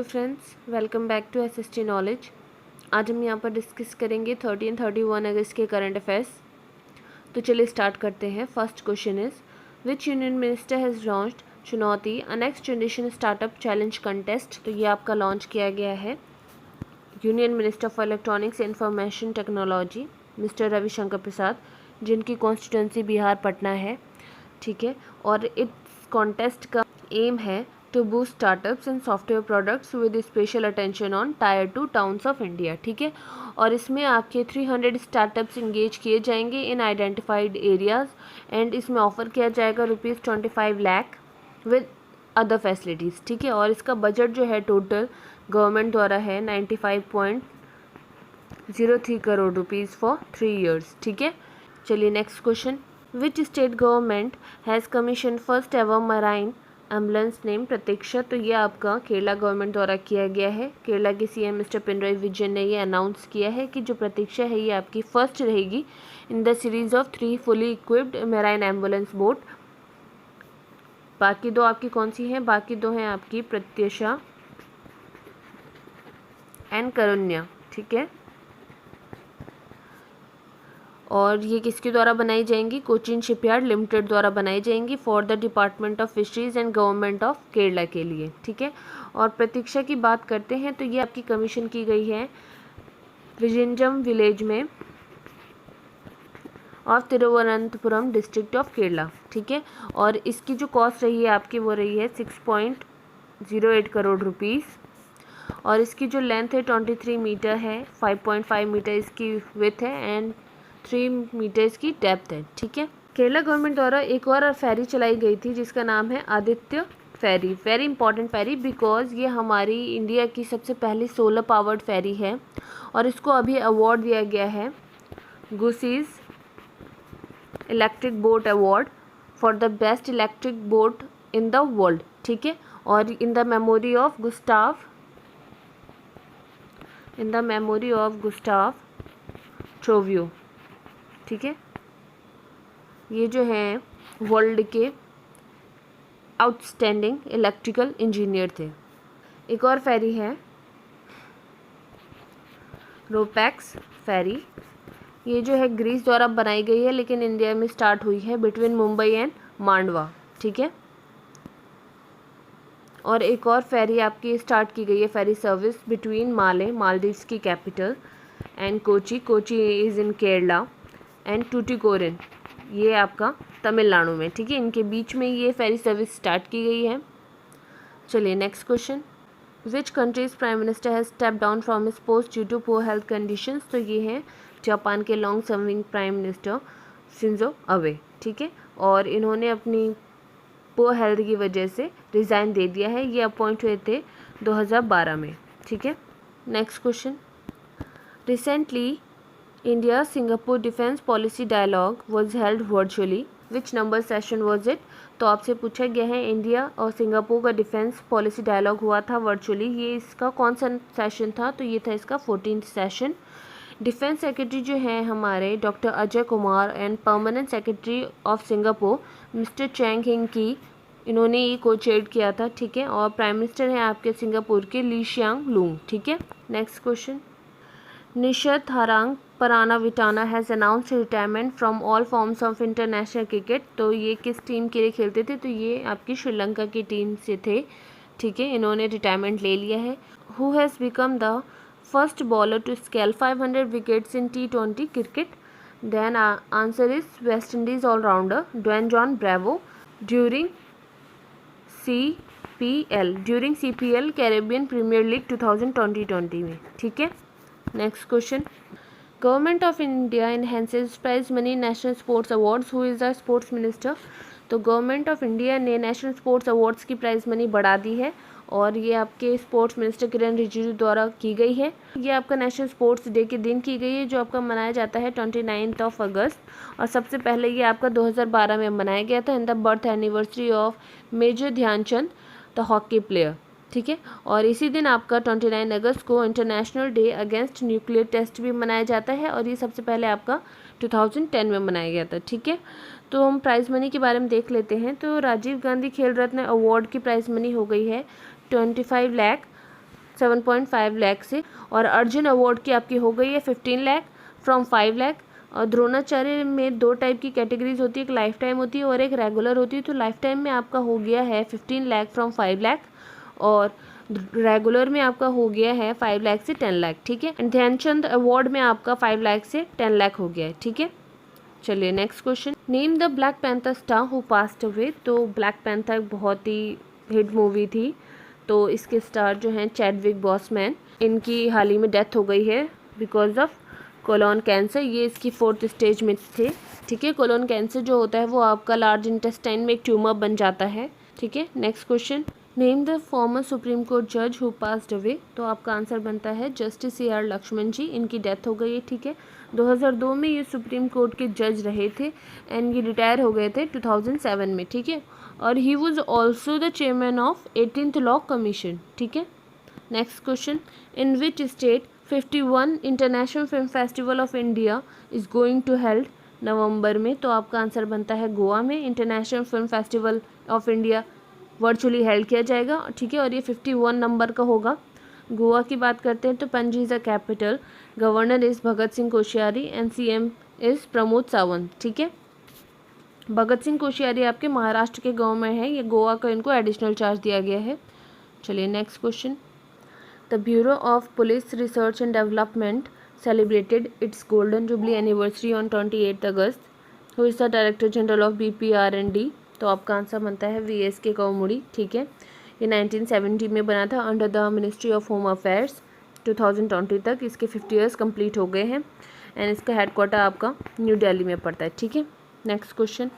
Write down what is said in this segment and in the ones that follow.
Hello friends, welcome back to SST knowledge. आज हम यहाँ पर डिस्कस करेंगे 30 एंड 31 अगस्त के करंट अफेयर्स। तो चलिए स्टार्ट करते हैं। First question is which union minister has launched Chunauti a next generation startup challenge contest. तो ये आपका लॉन्च किया गया है union minister for electronics information technology mister Ravishankar Prasad, जिनकी कॉन्स्टिट्यूंसी बिहार पटना है। ठीक है, और इस कॉन्टेस्ट का एम है to boost startups and software products with special attention on tier 2 towns of India. ठीक है, और इसमें आपके 300 स्टार्टअप्स इंगेज किए जाएंगे इन आइडेंटिफाइड एरियाज एंड इसमें ऑफर किया जाएगा ₹25 लाख विद अदर फैसिलिटीज़। ठीक है, और इसका बजट जो है टोटल गवर्नमेंट द्वारा है 95.03 करोड़ रुपीज़ फॉर 3 years। ठीक है, चलिए next question. Which state government has commission first ever marine ambulance name Pratiksha. तो ये आपका केरला गवर्नमेंट द्वारा किया गया है। केरला के सीएम मिस्टर पिनराई विजयन ने ये अनाउंस किया है कि जो प्रतीक्षा है ये आपकी फर्स्ट रहेगी in the series of 3 fully equipped marine ambulance boat. बाकी दो आपकी कौन सी हैं? बाकी दो हैं आपकी प्रत्युषा एंड करुण्या। ठीक है, और ये किसके द्वारा बनाई जाएंगी? कोचिन शिपयार्ड लिमिटेड द्वारा बनाई जाएंगी for the department of fisheries and government of Kerala के लिए। ठीक है, और प्रतीक्षा की बात करते हैं तो ये आपकी कमीशन की गई है विजिंजम विलेज में of Thiruvananthapuram district of Kerala. ठीक है, और इसकी जो कॉस्ट रही है आपकी वो रही है 6.08 करोड़ रुपीज़, और इसकी जो लेंथ है 23 मीटर है, 5.5 मीटर इसकी विड्थ है एंड 3 मीटर्स की डेप्थ है। ठीक है, केरला गवर्नमेंट द्वारा एक और फेरी चलाई गई थी जिसका नाम है आदित्य फेरी। वेरी इंपॉर्टेंट फेरी बिकॉज ये हमारी इंडिया की सबसे पहली सोलर पावर्ड फेरी है और इसको अभी अवार्ड दिया गया है Gussies electric boat award for the best electric boat in the world. ठीक है, और in the memory of Gustave चोवियो। ठीक है, ये जो हैं वर्ल्ड के आउटस्टैंडिंग इलेक्ट्रिकल इंजीनियर थे। एक और फेरी है रोपैक्स फेरी। ये जो है ग्रीस द्वारा बनाई गई है लेकिन इंडिया में स्टार्ट हुई है बिटवीन मुंबई एंड मांडवा। ठीक है, और एक और फेरी आपकी स्टार्ट की गई है फेरी सर्विस बिटवीन मालदीव्स की capital and Kochi is in Kerala and टूटिकोरिन, ये आपका तमिलनाडु में। ठीक है, इनके बीच में ये फेरी सर्विस स्टार्ट की गई है। चलिए next question. Which countries prime minister has step down from his post due to poor health conditions. तो ये हैं जापान के long serving prime minister Shinzo Abe. ठीक है, और इन्होंने अपनी पुअर हेल्थ की वजह से रिज़ाइन दे दिया है। ये अपॉइंट हुए थे 2012 में। ठीक है, next question. Recently India Singapore Defence Policy Dialogue was held virtually. Which number session was it? तो आपसे पूछा गया है इंडिया और सिंगापुर का डिफेंस पॉलिसी डायलॉग हुआ था वर्चुअली। ये इसका कौन सा सेशन था? तो ये था इसका 14th सेशन। डिफेंस सेक्रेटरी जो है हमारे doctor Ajay Kumar and permanent secretary of Singapore mister Chang Hing की, इन्होंने ये को चेयर किया था। ठीक है, और प्राइम मिनिस्टर हैं आपके सिंगापुर के ली शियांग लूंग। ठीक है, next question. Nishad Tharanga Paranavitana has announced retirement from all forms of international cricket. तो ये किस टीम के लिए खेलते थे? तो ये आपकी श्रीलंका की टीम से थे। ठीक है, इन्होंने रिटायरमेंट ले लिया है। Who has become the first bowler to scale 500 wickets in T20 cricket? Then answer is West Indies all-rounder Dwayne John Bravo during CPL Caribbean Premier League 2020 में। ठीक है, next question. Government of India enhances prize money national sports awards. Who is the sports minister? तो government of India ने national sports awards की prize money बढ़ा दी है और ये आपके स्पोर्ट्स मिनिस्टर किरण रिजिजू द्वारा की गई है। ये आपका नेशनल स्पोर्ट्स डे के दिन की गई है जो आपका मनाया जाता है 29 अगस्त, और सबसे पहले ये आपका 2012 में मनाया गया था in the birth anniversary of Major Dhyanchand the hockey player. ठीक है, और इसी दिन आपका 29 अगस्त को international day against nuclear test भी मनाया जाता है और ये सबसे पहले आपका 2010 में मनाया गया था। ठीक है, तो हम प्राइज़ मनी के बारे में देख लेते हैं। तो राजीव गांधी खेल रत्न अवार्ड की प्राइज़ मनी हो गई है 25 लाख 7.5 लाख से। और अर्जुन अवार्ड की आपकी हो गई है 15 लाख फ्रॉम 5 लाख। और द्रोणाचार्य में 2 टाइप की कैटेगरीज होती है, एक लाइफ टाइम होती है और एक रेगुलर होती है। तो लाइफ टाइम में आपका हो गया है 15 लाख फ्रॉम 5 लाख और रेगुलर में आपका हो गया है 5 लाख से 10 लाख, ठीक है। एंड ध्यानचंद अवार्ड में आपका 5 लाख से 10 लाख हो गया है, ठीक है। चलिए next question, name the black panther star who passed away. तो ब्लैक पैंथर बहुत ही हिट मूवी थी, तो इसके स्टार जो हैं चैडविक बॉसमैन, इनकी हाल ही में डेथ हो गई है बिकॉज ऑफ कोलोन कैंसर। ये इसकी 4th स्टेज में थे, ठीक है। कोलोन कैंसर जो होता है वो आपका लार्ज इंटेस्टाइन में एक ट्यूमर बन जाता है, ठीक है। Next question, name the former supreme court जज हु पास्ड अवे। तो आपका आंसर बनता है जस्टिस C.R. लक्ष्मण जी, इनकी डेथ हो गई है, ठीक है। 2002 में ये सुप्रीम कोर्ट के जज रहे थे एंड ये रिटायर हो गए थे 2007 में, ठीक है। और he was also the chairman of 18th law commission, ठीक है। Next question, in which state 51 international film festival of India is going to held November में। तो आपका आंसर बनता है गोवा में international film festival of India virtually held किया जाएगा, ठीक है। और ये 51 नंबर का होगा। गोवा की बात करते हैं तो Panaji is the capital, governor is Bhagat Singh Koshyari and CM is Pramod Sawant, ठीक है। भगत सिंह कोश्यारी आपके महाराष्ट्र के गांव में है, ये गोवा का इनको एडिशनल चार्ज दिया गया है। चलिए next question, the bureau of police research and development celebrated it's golden jubilee anniversary on 28 August. Who is the director general of BPR&D। तो आपका आंसर बनता है VSK कौमुड़ी, ठीक है। ये 1970 में बना था under the ministry of home affairs. 2020 तक इसके 50 ईयर्स कंप्लीट हो गए हैं एंड इसका हेडक्वार्टर आपका न्यू दिल्ली में पड़ता है, ठीक है। Next question,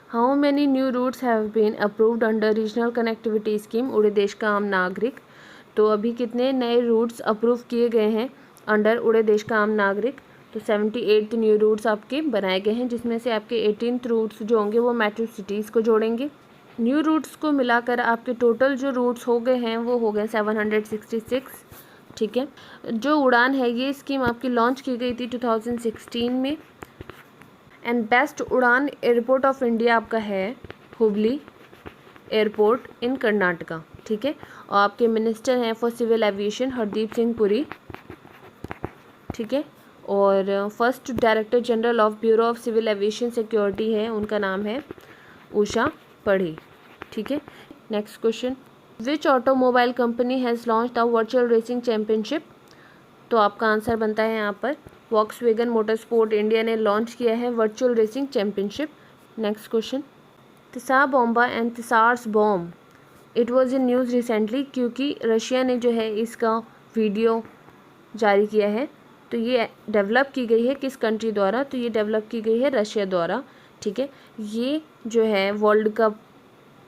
how many new routes have been approved under regional connectivity scheme उड़े देश का आम नागरिक। तो अभी कितने नए रूट्स अप्रूव किए गए हैं अंडर उड़े देश का आम नागरिक। तो 78 न्यू रूट्स आपके बनाए गए हैं, जिसमें से आपके 18th रूट्स जो होंगे वो मेट्रो सिटीज़ को जोड़ेंगे। न्यू रूट्स को मिलाकर आपके टोटल जो रूट्स हो गए हैं वो हो गए 766, ठीक है। जो उड़ान है ये स्कीम आपकी लॉन्च की गई थी 2016 में। एंड बेस्ट उड़ान एयरपोर्ट ऑफ इंडिया आपका है हुबली एयरपोर्ट इन कर्नाटका, ठीक है। और आपके मिनिस्टर हैं for civil aviation Hardeep Singh Puri, ठीक है। और first director general of bureau of civil aviation security है, उनका नाम है उषा पढ़ी, ठीक है। Next question, which automobile company has launch the virtual racing championship. तो आपका आंसर बनता है यहाँ पर वॉक्सवैगन मोटरस्पोर्ट इंडिया ने लॉन्च किया है virtual racing championship. Next question, तिसा बॉम्बा एंड तिसार्स बॉम्ब it was in news recently. क्योंकि रशिया ने जो है इसका वीडियो जारी किया है, तो ये डेवलप की गई है किस कंट्री द्वारा। तो ये डेवलप की गई है रशिया द्वारा, ठीक है। ये जो है वर्ल्ड का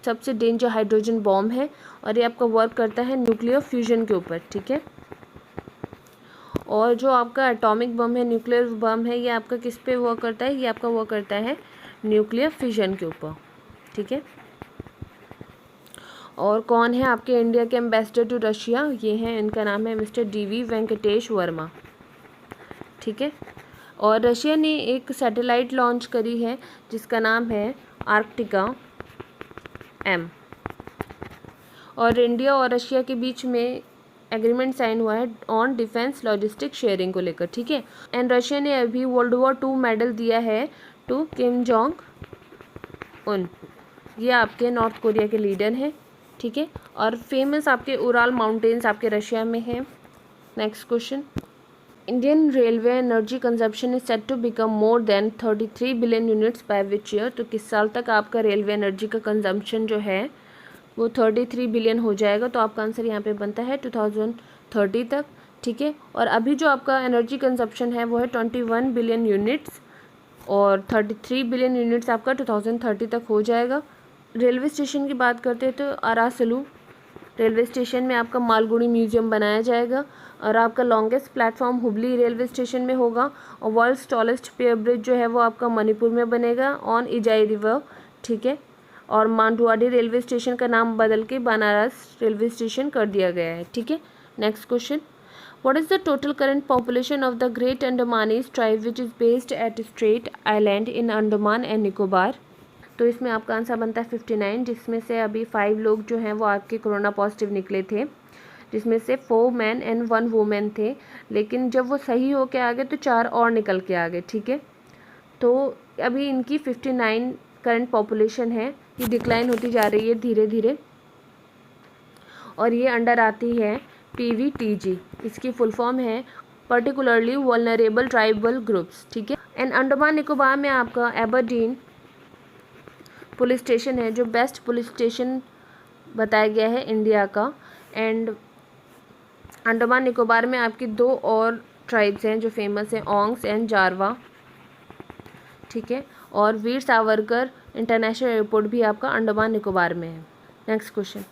सबसे डेंजर हाइड्रोजन बॉम्ब है और ये आपका वर्क करता है न्यूक्लियर फ्यूजन के ऊपर, ठीक है। और जो आपका एटॉमिक बम है, न्यूक्लियर बम है, ये आपका किस पे वर्क करता है, ये आपका वर्क करता है न्यूक्लियर फ्यूजन के ऊपर, ठीक है। और कौन है आपके इंडिया के एम्बेसडर टू रशिया, ये हैं, इनका नाम है मिस्टर DV वेंकटेश वर्मा, ठीक है। और रशिया ने एक सैटेलाइट लॉन्च करी है जिसका नाम है आर्कटिका M। और इंडिया और रशिया के बीच में एग्रीमेंट साइन हुआ है ऑन डिफेंस लॉजिस्टिक शेयरिंग को लेकर, ठीक है। एंड रशिया ने अभी World War II मेडल दिया है टू किम जोंग उन, ये आपके नॉर्थ कोरिया के लीडर हैं, ठीक है। और फेमस आपके उराल माउंटेन्स आपके रशिया में हैं। Next question, Indian railway energy consumption is set to become more than 33 billion units by which year. तो किस साल तक आपका रेलवे एनर्जी का कंजम्पशन जो है वो 33 बिलियन हो जाएगा। तो आपका आंसर यहाँ पे बनता है 2030 तक, ठीक है। और अभी जो आपका एनर्जी कंजप्शन है वो है 21 बिलियन यूनिट्स और 33 बिलियन यूनिट्स आपका 2030 तक हो जाएगा। रेलवे स्टेशन की बात करते हैं तो आरासलू रेलवे स्टेशन में आपका मालगुड़ी म्यूजियम बनाया जाएगा और आपका longest platform Hubli railway station में होगा। और वर्ल्ड्स टॉलेस्ट पियर ब्रिज जो है वो आपका मणिपुर में बनेगा ऑन इजाई रिवर, ठीक है। और मांडुआडी रेलवे स्टेशन का नाम बदल के बनारस रेलवे स्टेशन कर दिया गया है, ठीक है। Next question, what is the total current population of the great Andamanese tribe which is based eight straight island in Andaman and Nicobar. तो इसमें आपका आंसर बनता है 59, जिसमें से अभी 5 लोग जो हैं वो आपके कोरोना पॉजिटिव निकले थे। जिसमें से 4 मैन एंड 1 वुमेन थे, लेकिन जब वो सही होके आ गए तो 4 और निकल के आ गए, ठीक है। तो अभी इनकी 59 करंट पॉपुलेशन है, ये डिक्लाइन होती जा रही है धीरे धीरे, और ये अंडर आती है PVTG, इसकी फुल फॉर्म है पर्टिकुलरली वल्नरेबल ट्राइबल ग्रुप्स, ठीक है। एंड अंडमान निकोबार में आपका एबरडीन पुलिस स्टेशन है जो बेस्ट पुलिस स्टेशन बताया गया है इंडिया का। एंड अंडमान निकोबार में आपकी 2 और ट्राइब्स हैं जो फेमस हैं, ओंग्स एंड जारवा, ठीक है। और वीर सावरकर इंटरनेशनल एयरपोर्ट भी आपका अंडमान निकोबार में है। Next question,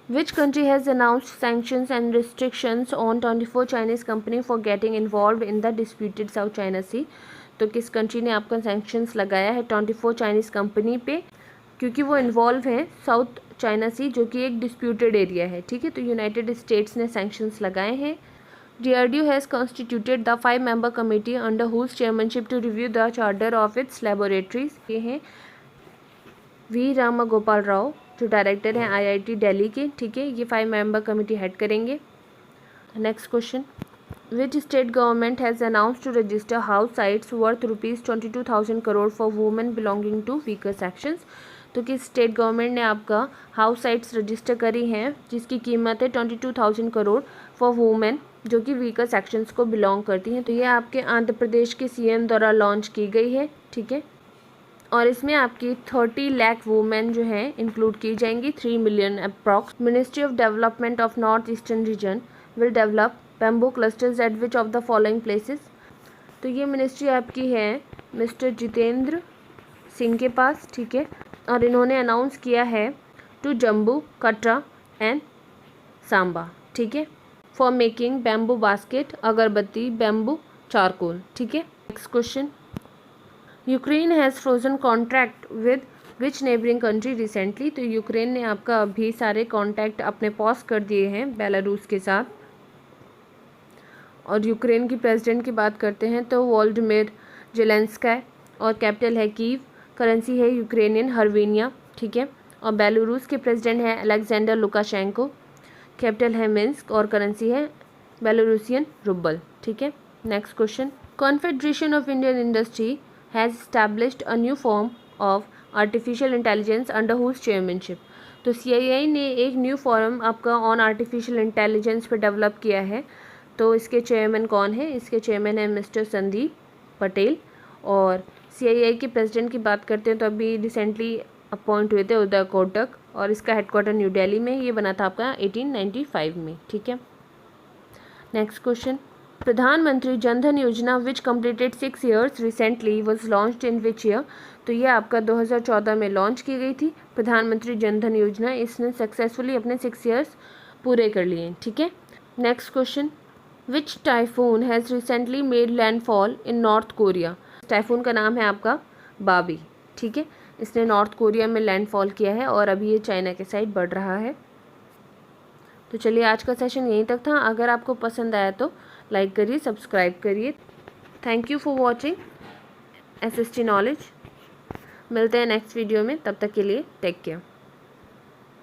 which country has announced sanctions and restrictions on 24 Chinese company for getting involve in the disputed South China Sea. तो किस कंट्री ने आपका सैंक्शंस लगाया है 24 चाइनीज़ कंपनी पे, क्योंकि वो इन्वॉल्व हैं साउथ चाइना सी जो कि एक डिस्प्यूटेड एरिया है, ठीक है। तो यूनाइटेड स्टेट्स ने सैंक्शंस लगाए हैं। DRDO has constituted the 5-member committee under whose chairmanship to review the charter of its laboratories। ये हैं V रामागोपाल राव जो डायरेक्टर हैं IIT दिल्ली के, ठीक है। ये 5-member कमेटी हेड करेंगे। Next question, which state government has announced to register house sites worth ₹22,000 crore for women belonging to weaker sections। तो किस स्टेट गवर्नमेंट ने आपका हाउस साइट्स रजिस्टर करी हैं जिसकी कीमत है 22,000 करोड़ फॉर वुमेन जो कि वीकर सेक्शंस को बिलोंग करती हैं। तो ये आपके आंध्र प्रदेश के CM द्वारा लॉन्च की गई है, ठीक है। और इसमें आपकी 30 लाख वुमेन जो हैं इंक्लूड की जाएंगी, 3 million approx. Ministry of development of north eastern region will develop bamboo clusters eight which of the following places. तो ये मिनिस्ट्री आपकी है मिस्टर जितेंद्र सिंह के पास, ठीक है। और इन्होंने अनाउंस किया है टू जम्मू, कटरा एंड सांबा, ठीक है, फॉर मेकिंग बैम्बू बास्केट, अगरबत्ती, बैम्बू चारकोल, ठीक है। Next question, Ukraine has frozen contract with which neighbouring country recently. तो यूक्रेन ने आपका अभी सारे कॉन्टैक्ट अपने पॉज कर दिए हैं बेलारूस के साथ। और यूक्रेन की प्रेसिडेंट की बात करते हैं तो वोलोदिमीर ज़ेलेंस्की, और कैपिटल है कीव, करेंसी है यूक्रेनियन हर्वेनिया, ठीक है। और बेलारूस के प्रेसिडेंट हैं अलेक्जेंडर लुकाशेंको, कैपिटल है मिन्स्क, और करेंसी है बेलारूसियन रूबल, ठीक है। Next question, Confederation of Indian Industry has established a new form of artificial intelligence under whose chairmanship. तो CII ने एक न्यू फॉर्म आपका ऑन आर्टिफिशियल इंटेलिजेंस पर डेवलप किया है। तो इसके चेयरमैन कौन है? इसके चेयरमैन है मिस्टर संदीप पटेल। और CII के प्रेसिडेंट की बात करते हैं तो अभी रिसेंटली अपॉइंट हुए थे उदय कोटक, और इसका हेडक्वार्टर न्यू दिल्ली में। ये बना था आपका 1895 में, ठीक है। नेक्स्ट क्वेश्चन, प्रधानमंत्री जनधन योजना विच completed 6 years recently was launched in which year. तो ये आपका 2014 में लॉन्च की गई थी प्रधानमंत्री जनधन योजना। इसने सक्सेसफुली अपने 6 years पूरे कर लिए, ठीक है। Next question, which typhoon has recently made landfall in north Korea. Typhoon का नाम है आपका बाबी, ठीक है। इसने नॉर्थ कोरिया में लैंडफॉल किया है और अभी ये चाइना के साइड बढ़ रहा है। तो चलिए आज का सेशन यहीं तक था। अगर आपको पसंद आया तो लाइक करिए, सब्सक्राइब करिए। Thank you for watching SST knowledge. मिलते हैं नेक्स्ट वीडियो में, तब तक के लिए टेक केयर।